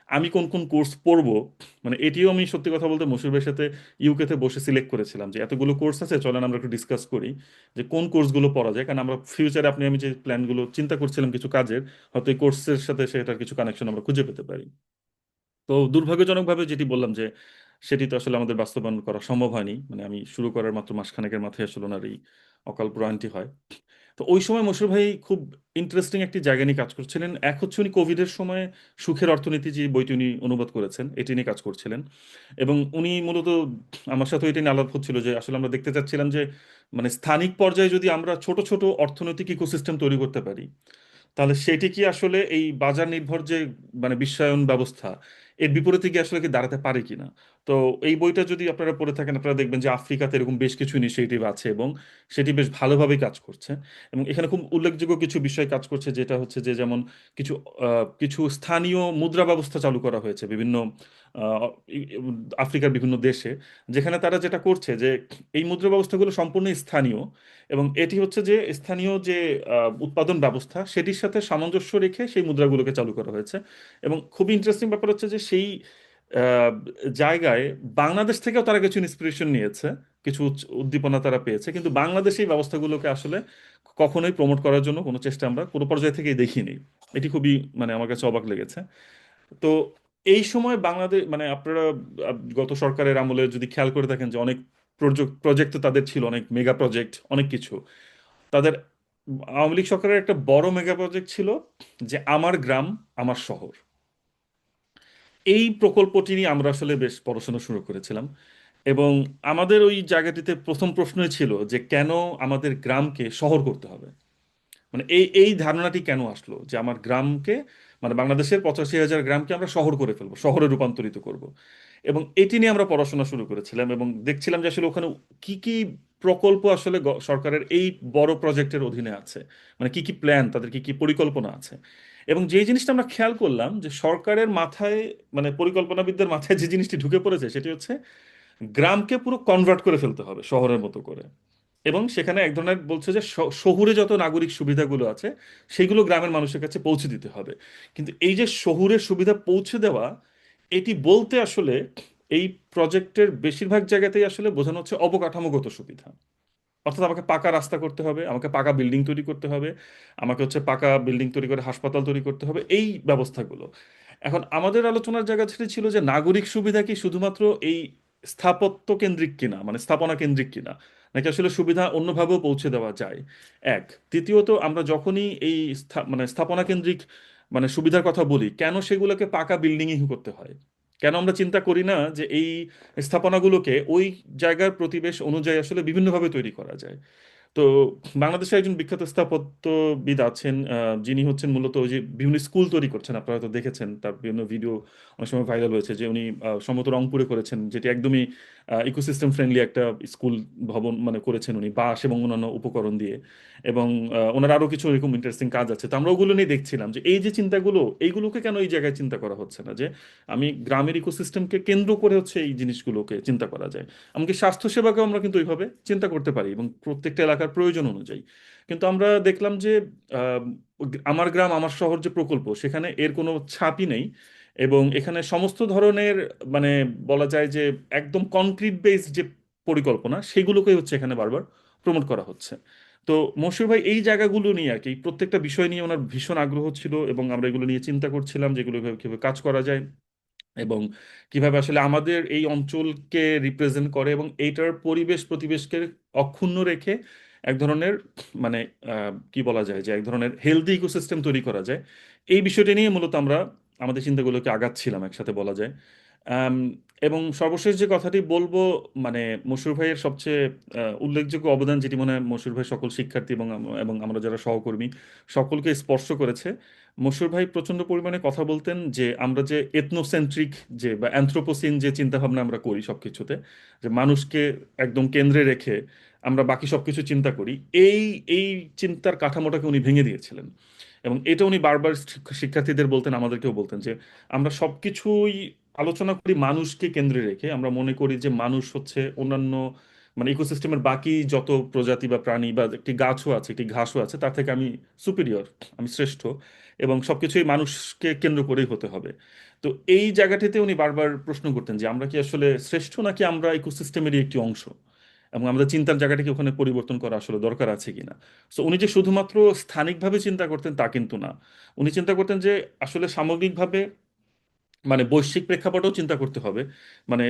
আমি কোন কোন কোর্স পড়বো, মানে এটিও আমি সত্যি কথা বলতে মশিউর ভাইয়ের সাথে ইউকেতে বসে সিলেক্ট করেছিলাম, যে এতগুলো কোর্স আছে, চলেন আমরা একটু ডিসকাস করি যে কোন কোর্সগুলো পড়া যায়, কারণ আমরা ফিউচারে আমি যে প্ল্যানগুলো চিন্তা করছিলাম কিছু কাজের, হয়তো এই কোর্সের সাথে সেটার কিছু কানেকশন আমরা খুঁজে পেতে পারি। তো দুর্ভাগ্যজনকভাবে যেটি বললাম যে সেটি তো আসলে আমাদের বাস্তবায়ন করা সম্ভব হয়নি, মানে আমি শুরু করার মাত্র মাসখানেকের মাথায় আসলে ওনার এই অকাল প্রয়াণটি হয়। তো ওই সময় মশিউর ভাই খুব ইন্টারেস্টিং একটি জায়গা নিয়ে কাজ করছিলেন। এক হচ্ছে উনি কোভিডের সময় সুখের অর্থনীতি যে বইটি উনি অনুবাদ করেছেন এটি নিয়ে কাজ করছিলেন। এবং উনি মূলত আমার সাথে এটি নিয়ে আলাপ হচ্ছিল যে আসলে আমরা দেখতে চাচ্ছিলাম যে মানে স্থানিক পর্যায়ে যদি আমরা ছোট ছোট অর্থনৈতিক ইকোসিস্টেম তৈরি করতে পারি, তাহলে সেটি কি আসলে এই বাজার নির্ভর যে মানে বিশ্বায়ন ব্যবস্থা এর বিপরীতে কি আসলে কি দাঁড়াতে পারে কিনা। তো এই বইটা যদি আপনারা পড়ে থাকেন আপনারা দেখবেন যে আফ্রিকাতে এরকম বেশ কিছু ইনিশিয়েটিভ আছে এবং সেটি বেশ ভালোভাবেই কাজ করছে। এবং এখানে খুব উল্লেখযোগ্য কিছু বিষয় কাজ করছে, যেটা হচ্ছে যে যেমন কিছু কিছু স্থানীয় মুদ্রা ব্যবস্থা চালু করা হয়েছে বিভিন্ন আহ, আফ্রিকার বিভিন্ন দেশে, যেখানে তারা যেটা করছে যে এই মুদ্রা ব্যবস্থাগুলো সম্পূর্ণ স্থানীয় এবং এটি হচ্ছে যে স্থানীয় যে উৎপাদন ব্যবস্থা সেটির সাথে সামঞ্জস্য রেখে সেই মুদ্রাগুলোকে চালু করা হয়েছে। এবং খুবই ইন্টারেস্টিং ব্যাপার হচ্ছে যে সেই আহ, জায়গায় বাংলাদেশ থেকেও তারা কিছু ইন্সপিরেশন নিয়েছে, কিছু উদ্দীপনা তারা পেয়েছে, কিন্তু বাংলাদেশ এই ব্যবস্থাগুলোকে আসলে কখনোই প্রমোট করার জন্য কোনো চেষ্টা আমরা কোনো পর্যায় থেকেই দেখিনি। এটি খুবই মানে আমার কাছে অবাক লেগেছে। তো এই সময় বাংলাদেশ মানে আপনারা গত সরকারের আমলে যদি খেয়াল করে থাকেন যে অনেক প্রজেক্ট তো তাদের ছিল, অনেক মেগা প্রজেক্ট অনেক কিছু তাদের। আওয়ামী লীগ সরকারের একটা বড় মেগা প্রজেক্ট ছিল যে আমার গ্রাম আমার শহর। এই প্রকল্পটি নিয়ে আমরা আসলে বেশ পড়াশোনা শুরু করেছিলাম এবং আমাদের ওই জায়গাটিতে প্রথম প্রশ্নই ছিল যে কেন আমাদের গ্রামকে শহর করতে হবে। মানে এই এই ধারণাটি কেন আসলো যে আমার গ্রামকে মানে বাংলাদেশের 85,000 গ্রামকে আমরা শহর করে ফেলবো, শহরে রূপান্তরিত করব। এবং এটি নিয়ে আমরা পড়াশোনা শুরু করেছিলাম এবং দেখছিলাম যে আসলে ওখানে কি কি প্রকল্প আসলে সরকারের এই বড় প্রজেক্টের অধীনে আছে, মানে কি কি প্ল্যান, তাদের কি কি পরিকল্পনা আছে। এবং যে জিনিসটা আমরা খেয়াল করলাম যে সরকারের মাথায় মানে পরিকল্পনাবিদদের মাথায় যে জিনিসটি ঢুকে পড়েছে সেটি হচ্ছে গ্রামকে পুরো কনভার্ট করে ফেলতে হবে শহরের মতো করে। এবং সেখানে এক ধরনের বলছে যে শহুরে যত নাগরিক সুবিধাগুলো আছে সেগুলো গ্রামের মানুষের কাছে পৌঁছে দিতে হবে। কিন্তু এই যে শহুরের সুবিধা পৌঁছে দেওয়া, এটি বলতে আসলে এই প্রজেক্টের বেশিরভাগ জায়গাতেই আসলে বোঝানো হচ্ছে অবকাঠামোগত সুবিধা। অর্থাৎ আমাকে পাকা রাস্তা করতে হবে, আমাকে পাকা বিল্ডিং তৈরি করতে হবে, আমাকে হচ্ছে পাকা বিল্ডিং তৈরি করে হাসপাতাল তৈরি করতে হবে, এই ব্যবস্থাগুলো। এখন আমাদের আলোচনার জায়গা সেটি ছিল যে নাগরিক সুবিধা কি শুধুমাত্র এই স্থাপত্য কেন্দ্রিক কিনা, মানে স্থাপনা কেন্দ্রিক কিনা, নাকি আসলে সুবিধা অন্যভাবেও পৌঁছে দেওয়া যায়। এক, দ্বিতীয়ত আমরা যখনই এই মানে স্থাপনা কেন্দ্রিক মানে সুবিধার কথা বলি, কেন সেগুলোকে পাকা বিল্ডিংই করতে হয়? কেন আমরা চিন্তা করি না যে এই স্থাপনাগুলোকে ওই জায়গার প্রতিবেশ অনুযায়ী আসলে বিভিন্নভাবে তৈরি করা যায়? তো বাংলাদেশে একজন বিখ্যাত স্থাপত্যবিদ আছেন, যিনি হচ্ছেন মূলত ওই যে বিভিন্ন স্কুল তৈরি করছেন, আপনারা হয়তো দেখেছেন তার বিভিন্ন ভিডিও অনেক সময় ভাইরাল হয়েছে, যে উনি সম্ভবত রংপুরে করেছেন, যেটি একদমই ইকোসিস্টেম ফ্রেন্ডলি একটা স্কুল ভবন মানে করেছেন উনি বাঁশ এবং অন্যান্য উপকরণ দিয়ে। এবং ওনার আরো কিছু এরকম ইন্টারেস্টিং কাজ আছে। তো আমরা ওগুলো নিয়ে দেখছিলাম যে এই যে চিন্তাগুলো এইগুলোকে কেন এই জায়গায় চিন্তা করা হচ্ছে না, যে আমি গ্রামের ইকোসিস্টেমকে কেন্দ্র করে হচ্ছে এই জিনিসগুলোকে চিন্তা করা যায়। এমনকি স্বাস্থ্যসেবাকেও আমরা কিন্তু ওইভাবে চিন্তা করতে পারি এবং প্রত্যেকটা এলাকার প্রয়োজন অনুযায়ী। কিন্তু আমরা দেখলাম যে আহ, আমার গ্রাম আমার শহর যে প্রকল্প সেখানে এর কোনো ছাপই নেই। এবং এখানে সমস্ত ধরনের মানে বলা যায় যে একদম কনক্রিট বেসড যে পরিকল্পনা সেগুলোকেই হচ্ছে এখানে বারবার প্রমোট করা হচ্ছে। তো মশিউর ভাই এই জায়গাগুলো নিয়ে আর কি প্রত্যেকটা বিষয় নিয়ে ওনার ভীষণ আগ্রহ ছিল এবং আমরা এগুলো নিয়ে চিন্তা করছিলাম যেগুলো কিভাবে কাজ করা যায় এবং কিভাবে আসলে আমাদের এই অঞ্চলকে রিপ্রেজেন্ট করে এবং এইটার পরিবেশ প্রতিবেশকে অক্ষুণ্ণ রেখে এক ধরনের মানে কি বলা যায় যে এক ধরনের হেলদি ইকোসিস্টেম তৈরি করা যায়। এই বিষয়টা নিয়ে মূলত আমরা আমাদের চিন্তাগুলোকে আগাচ্ছিলাম একসাথে বলা যায়। আম, এবং সর্বশেষ যে কথাটি বলবো, মানে মশিউর ভাইয়ের সবচেয়ে উল্লেখযোগ্য অবদান যেটি মনে হয় মশিউর ভাই সকল শিক্ষার্থী এবং এবং আমরা যারা সহকর্মী সকলকে স্পর্শ করেছে। মশিউর ভাই প্রচন্ড পরিমাণে কথা বলতেন যে আমরা যে এথনোসেন্ট্রিক যে বা অ্যানথ্রোপোসিন যে চিন্তাভাবনা আমরা করি সবকিছুতে, যে মানুষকে একদম কেন্দ্রে রেখে আমরা বাকি সবকিছু চিন্তা করি, এই এই চিন্তার কাঠামোটাকে উনি ভেঙে দিয়েছিলেন। এবং এটা উনি বারবার শিক্ষার্থীদের বলতেন, আমাদেরকেও বলতেন যে আমরা সবকিছুই আলোচনা করি মানুষকে কেন্দ্রে রেখে, আমরা মনে করি যে মানুষ হচ্ছে অন্যান্য মানে ইকোসিস্টেমের বাকি যত প্রজাতি বা প্রাণী বা একটি গাছও আছে একটি ঘাসও আছে তার থেকে আমি সুপিরিয়র, আমি শ্রেষ্ঠ, এবং সবকিছুই মানুষকে কেন্দ্র করেই হতে হবে। তো এই জায়গাটিতে উনি বারবার প্রশ্ন করতেন যে আমরা কি আসলে শ্রেষ্ঠ নাকি আমরা ইকোসিস্টেমেরই একটি অংশ। এবং আমাদের চিন্তার জায়গাটাকে ওখানে পরিবর্তন করা আসলে দরকার আছে কিনা। সো উনি যে শুধুমাত্র স্থানিকভাবে চিন্তা করতেন তা কিন্তু না, উনি চিন্তা করতেন যে আসলে সামগ্রিকভাবে মানে বৈশ্বিক প্রেক্ষাপটেও চিন্তা করতে হবে। মানে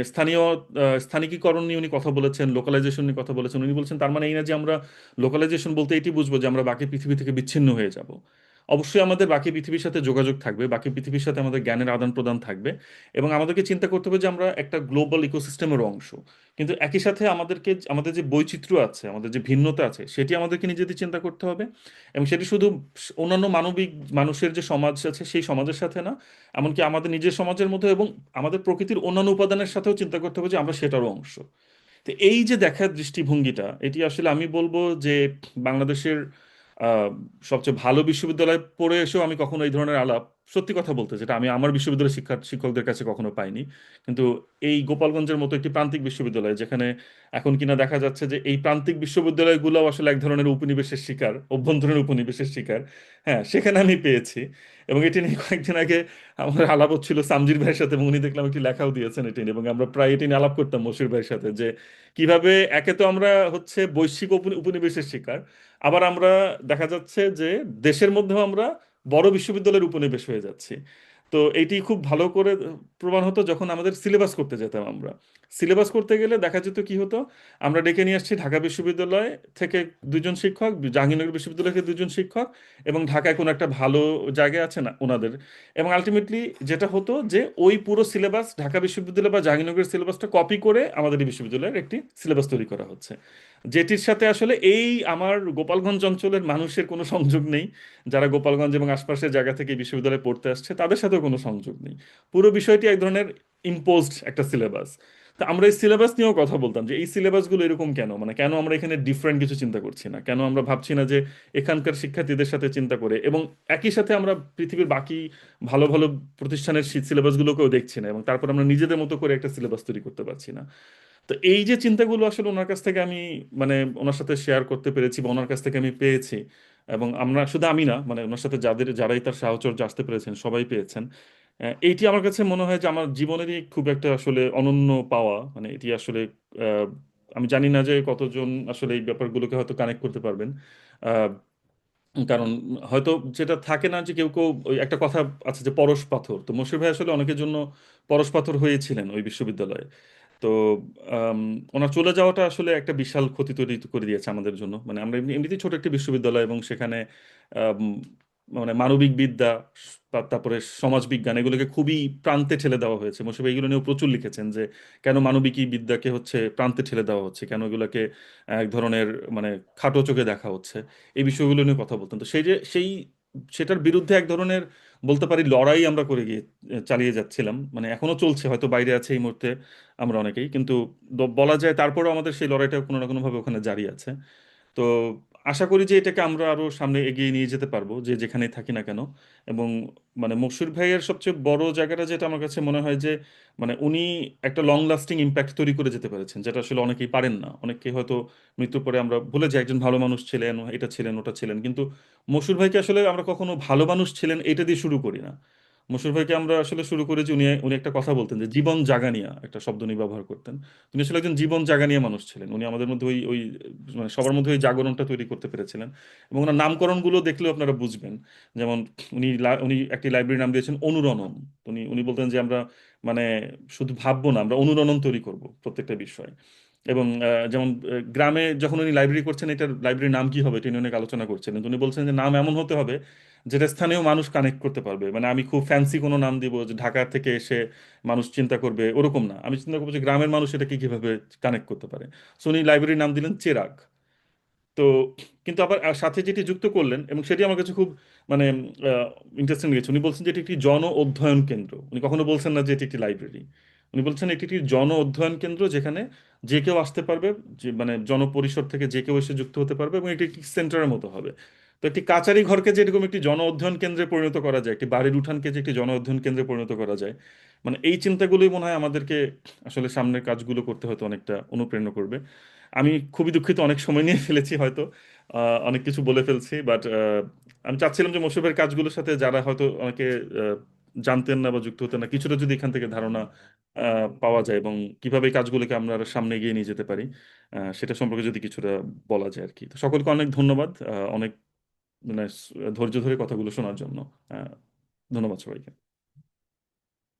স্থানিকীকরণ নিয়ে উনি কথা বলেছেন, লোকালাইজেশন নিয়ে কথা বলেছেন। উনি বলছেন তার মানে এই না যে আমরা লোকালাইজেশন বলতে এটি বুঝবো যে আমরা বাকি পৃথিবী থেকে বিচ্ছিন্ন হয়ে যাব। অবশ্যই আমাদের বাকি পৃথিবীর সাথে যোগাযোগ থাকবে, বাকি পৃথিবীর সাথে আমাদের জ্ঞানের আদান প্রদান থাকবে, এবং আমাদেরকে চিন্তা করতে হবে যে আমরা একটা গ্লোবাল ইকোসিস্টেমের অংশ। কিন্তু একই সাথে আমাদের যে বৈচিত্র্য আছে, আমাদের যে ভিন্নতা আছে, সেটি আমাদেরকে নিজেদের চিন্তা করতে হবে। এবং সেটি শুধু অন্যান্য মানবিক মানুষের যে সমাজ আছে সেই সমাজের সাথে না, এমনকি আমাদের নিজের সমাজের মধ্যে এবং আমাদের প্রকৃতির অন্যান্য উপাদানের সাথেও চিন্তা করতে হবে যে আমরা সেটারও অংশ। তো এই যে দেখার দৃষ্টিভঙ্গিটা, এটি আসলে আমি বলবো যে বাংলাদেশের আহ, সবচেয়ে ভালো বিশ্ববিদ্যালয়ে পড়ে এসেও আমি কখনো এই ধরনের আলাপ, সত্যি কথা বলতে, যেটা আমি আমার বিশ্ববিদ্যালয়ের শিক্ষকদের কাছে কখনো পাইনি। কিন্তু এই গোপালগঞ্জের মতো একটি প্রান্তিক বিশ্ববিদ্যালয়, যেখানে এখন কিনা দেখা যাচ্ছে যে এই প্রান্তিক বিশ্ববিদ্যালয়গুলো আসলে এক ধরনের উপনিবেশের শিকার, অভ্যন্তরীণ উপনিবেশের শিকার, হ্যাঁ, সেখানে আমি পেয়েছি। এবং এটি নিয়ে কয়েকদিন আগে আমার আলাপ হচ্ছিল সামজির ভাইয়ের সাথে, এবং উনি দেখলাম একটি লেখাও দিয়েছেন এটি নিয়ে, এবং আমরা প্রায় এটি নিয়ে আলাপ করতাম মশির ভাইয়ের সাথে, যে কিভাবে একে তো আমরা হচ্ছে বৈশ্বিক উপনিবেশের শিকার, আবার আমরা দেখা যাচ্ছে যে দেশের মধ্যেও আমরা বড় বিশ্ববিদ্যালয়ের উপনিবেশ হয়ে যাচ্ছি। তো এইটি খুব ভালো করে প্রমাণ হতো যখন আমাদের সিলেবাস করতে যেতাম আমরা। সিলেবাস করতে গেলে দেখা যেত কি হতো, আমরা ডেকে নিয়ে আসছি ঢাকা বিশ্ববিদ্যালয় থেকে দুজন শিক্ষক, জাহাঙ্গীরনগর বিশ্ববিদ্যালয় থেকে দুজন শিক্ষক, এবং ঢাকায় কোনো একটা ভালো জায়গায় আছে না ওনাদের। এবং আলটিমেটলি যেটা হতো যে ওই পুরো সিলেবাস ঢাকা বিশ্ববিদ্যালয় বা জাহাঙ্গীরনগরের সিলেবাসটা কপি করে আমাদের এই বিশ্ববিদ্যালয়ের একটি সিলেবাস তৈরি করা হচ্ছে, যেটির সাথে আসলে এই আমার গোপালগঞ্জ অঞ্চলের মানুষের কোনো সংযোগ নেই। যারা গোপালগঞ্জ এবং আশপাশের জায়গা থেকে এই বিশ্ববিদ্যালয়ে পড়তে আসছে তাদের সাথেও কোনো সংযোগ নেই। পুরো বিষয়টি এক ধরনের ইম্পোজড একটা সিলেবাস। তা আমরা এই সিলেবাস নিয়েও কথা বলতাম যে এই সিলেবাসগুলো এরকম কেন, মানে কেন আমরা এখানে ডিফারেন্ট কিছু চিন্তা করছি না, কেন আমরা ভাবছি না যে এখানকার শিক্ষার্থীদের সাথে চিন্তা করে, এবং একই সাথে আমরা পৃথিবীর বাকি ভালো ভালো প্রতিষ্ঠানের সিলেবাসগুলোকেও দেখছি না, এবং তারপর আমরা নিজেদের মতো করে একটা সিলেবাস তৈরি করতে পারছি না। তো এই যে চিন্তাগুলো আসলে ওনার কাছ থেকে আমি, মানে ওনার সাথে শেয়ার করতে পেরেছি বা ওনার কাছ থেকে আমি পেয়েছি, এবং আমরা শুধু আমি না, মানে ওনার সাথে যারাই তার সাহচর্য আসতে পেরেছেন সবাই পেয়েছেন। এইটি আমার কাছে মনে হয় যে আমার জীবনেরই খুব একটা আসলে অনন্য পাওয়া। মানে এটি আসলে আহ, আমি জানি না যে কতজন আসলে এই ব্যাপারগুলোকে হয়তো কানেক্ট করতে পারবেন। আহ, কারণ হয়তো যেটা থাকে না যে কেউ কেউ, ওই একটা কথা আছে যে পরশ পাথর, তো মশির ভাই আসলে অনেকের জন্য পরশ পাথর হয়েছিলেন ওই বিশ্ববিদ্যালয়ে। তো আম, ওনার চলে যাওয়াটা আসলে একটা বিশাল ক্ষতি তৈরি করে দিয়েছে আমাদের জন্য। মানে আমরা এমনিতেই ছোট একটি বিশ্ববিদ্যালয়, এবং সেখানে আম, মানে মানবিক বিদ্যা, তারপরে সমাজ বিজ্ঞান, এগুলোকে খুবই প্রান্তে ঠেলে দেওয়া হয়েছে। মোশাররফ এইগুলো নিয়েও প্রচুর লিখেছেন যে কেন মানবিকী বিদ্যাকে হচ্ছে প্রান্তে ঠেলে দেওয়া হচ্ছে, কেন এগুলোকে এক ধরনের মানে খাটো চোখে দেখা হচ্ছে। এই বিষয়গুলো নিয়ে কথা বলতেন। তো সেটার বিরুদ্ধে এক ধরনের বলতে পারি লড়াই আমরা করে গিয়ে চালিয়ে যাচ্ছিলাম, মানে এখনো চলছে, হয়তো বাইরে আছে এই মুহূর্তে আমরা অনেকেই, কিন্তু বলা যায় তারপরেও আমাদের সেই লড়াইটা কোনো না কোনোভাবে ওখানে জারি আছে। তো আশা করি যে এটাকে আমরা আরো সামনে এগিয়ে নিয়ে যেতে পারবো, যে যেখানেই থাকি না কেন। এবং মানে মকসুদ ভাইয়ের সবচেয়ে বড় জায়গাটা যেটা আমার কাছে মনে হয় যে মানে উনি একটা লং লাস্টিং ইম্প্যাক্ট তৈরি করে যেতে পেরেছেন, যেটা আসলে অনেকেই পারেন না। অনেকে হয়তো মৃত্যুর পরে আমরা ভুলে যাই একজন ভালো মানুষ ছিলেন, এটা ছিলেন ওটা ছিলেন, কিন্তু মসুর ভাইকে আসলে আমরা কখনো ভালো মানুষ ছিলেন এটা দিয়ে শুরু করি না। মসুর ভাইকে আমরা আসলে শুরু করেছি, উনি উনি একটা কথা বলতেন যে জীবন জাগানিয়া, একটা শব্দ উনি ব্যবহার করতেন। উনি আসলে একজন জীবন জাগানিয়া মানুষ ছিলেন। উনি আমাদের মধ্যে ওই ওই মানে সবার মধ্যে ওই জাগরণটা তৈরি করতে পেরেছিলেন। এবং ওনার নামকরণগুলো দেখলেও আপনারা বুঝবেন। যেমন উনি একটি লাইব্রেরির নাম দিয়েছেন অনুরণন। উনি উনি বলতেন যে আমরা মানে শুধু ভাববো না, আমরা অনুরণন তৈরি করব প্রত্যেকটা বিষয়। এবং যেমন গ্রামে যখন উনি লাইব্রেরি করছেন, এটার লাইব্রেরির নাম কি হবে এটা নিয়ে অনেক আলোচনা করছিলেন। তো উনি বলছেন যে নাম এমন হতে হবে যেটা স্থানীয় মানুষ কানেক্ট করতে পারবে। মানে আমি খুব ফ্যান্সি কোনো নাম দিব যে ঢাকা থেকে এসে মানুষ চিন্তা করবে ওরকম না, আমি চিন্তা করবো যে গ্রামের মানুষ এটাকে কিভাবে কানেক্ট করতে পারে। সো উনি লাইব্রেরির নাম দিলেন চেরাগ। তো কিন্তু আবার সাথে যেটি যুক্ত করলেন, এবং সেটি আমার কাছে খুব মানে ইন্টারেস্টিং লেগেছে, উনি বলছেন যে এটি একটি জন অধ্যয়ন কেন্দ্র। উনি কখনো বলছেন না যে এটি একটি লাইব্রেরি। উনি বলছেন এটি একটি জন অধ্যয়ন কেন্দ্র, যেখানে যে কেউ আসতে পারবে, যে মানে জনপরিসর থেকে যে কেউ এসে যুক্ত হতে পারবে, এবং এটি একটি সেন্টারের মতো হবে। তো একটি কাচারি ঘরকে যে এরকম একটি জন অধ্যয়ন কেন্দ্রে পরিণত করা যায়, একটি বাড়ির উঠানকে যে একটি জন অধ্যয়ন কেন্দ্রে পরিণত করা যায়, মানে এই চিন্তাগুলোই মনে হয় আমাদেরকে আসলে সামনের কাজগুলো করতে হয়তো অনেকটা অনুপ্রেরণা করবে। আমি খুবই দুঃখিত, অনেক সময় নিয়ে ফেলেছি হয়তো, অনেক কিছু বলে ফেলছি, বাট আমি চাচ্ছিলাম যে মোশাররফের কাজগুলোর সাথে যারা হয়তো অনেকে জানতেন না বা যুক্ত হতেন না, কিছুটা যদি এখান থেকে ধারণা পাওয়া যায় এবং কিভাবে এই কাজগুলোকে আমরা আরো সামনে এগিয়ে নিয়ে যেতে পারি, সেটা সম্পর্কে যদি কিছুটা বলা যায় আর কি। তো সকলকে অনেক ধন্যবাদ, অনেক মানে ধৈর্য ধরে কথাগুলো শোনার জন্য। আহ, ধন্যবাদ সবাইকে।